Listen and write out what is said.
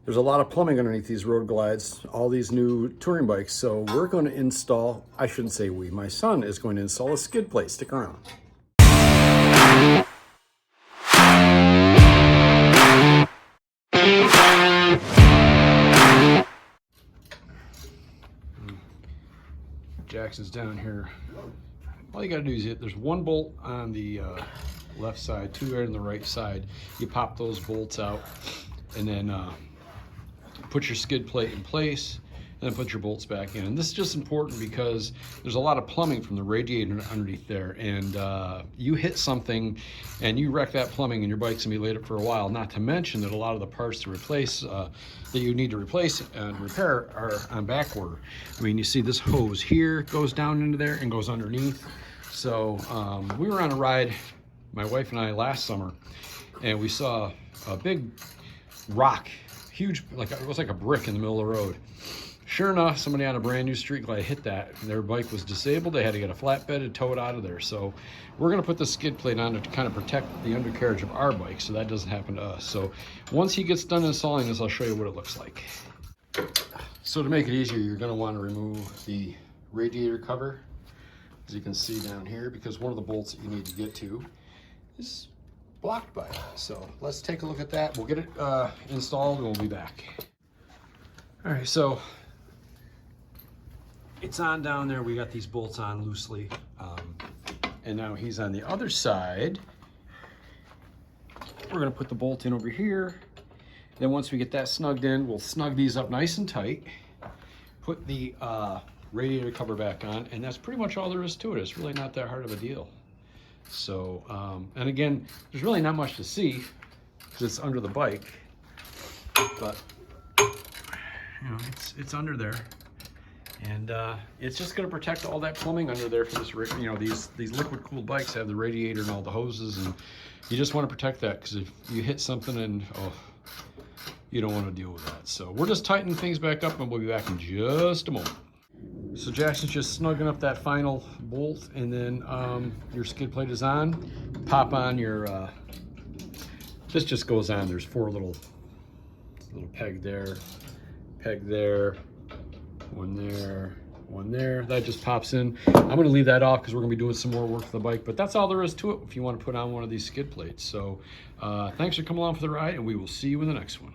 There's a lot of plumbing underneath these road glides, all these new touring bikes. So we're going to install, I shouldn't say we, my son is going to install a skid plate. Stick around. Jackson's down here. All you gotta do is there's one bolt on the left side, two right on the right side. You pop those bolts out and then put your skid plate in place and then put your bolts back in. And this is just important because there's a lot of plumbing from the radiator underneath there, and you hit something and you wreck that plumbing and your bike's gonna be laid up for a while. Not to mention that a lot of the parts to replace that you need to replace and repair are on back order. I mean, you see this hose here goes down into there and goes underneath. So we were on a ride, my wife and I, last summer, and we saw a big rock, huge, like it was like a brick in the middle of the road. Sure enough, somebody on a brand new street glide hit that. Their bike was disabled. They had to get a flatbed and tow it out of there. So we're gonna put the skid plate on to kind of protect the undercarriage of our bike so that doesn't happen to us. So once he gets done installing this, I'll show you what it looks like. So to make it easier, you're gonna wanna remove the radiator cover, as you can see down here, because one of the bolts that you need to get to is blocked by it. So let's take a look at that. We'll get it installed and we'll be back. All right, so it's on down there. We got these bolts on loosely. And now he's on the other side. We're gonna put the bolt in over here. Then once we get that snugged in, we'll snug these up nice and tight, put the radiator cover back on, and that's pretty much all there is to it. It's really not that hard of a deal. So, and again, there's really not much to see because it's under the bike, but you know, it's under there. And it's just going to protect all that plumbing under there for this, you know, these liquid cooled bikes have the radiator and all the hoses, and you just want to protect that because if you hit something and you don't want to deal with that. So we're just tightening things back up and we'll be back in just a moment. So Jackson's just snugging up that final bolt, and then your skid plate is on. Pop on your, this just goes on. There's four little peg there, one there, that just pops in. I'm going to leave that off because we're going to be doing some more work to the bike, but that's all there is to it if you want to put on one of these skid plates. So thanks for coming along for the ride, and we will see you in the next one.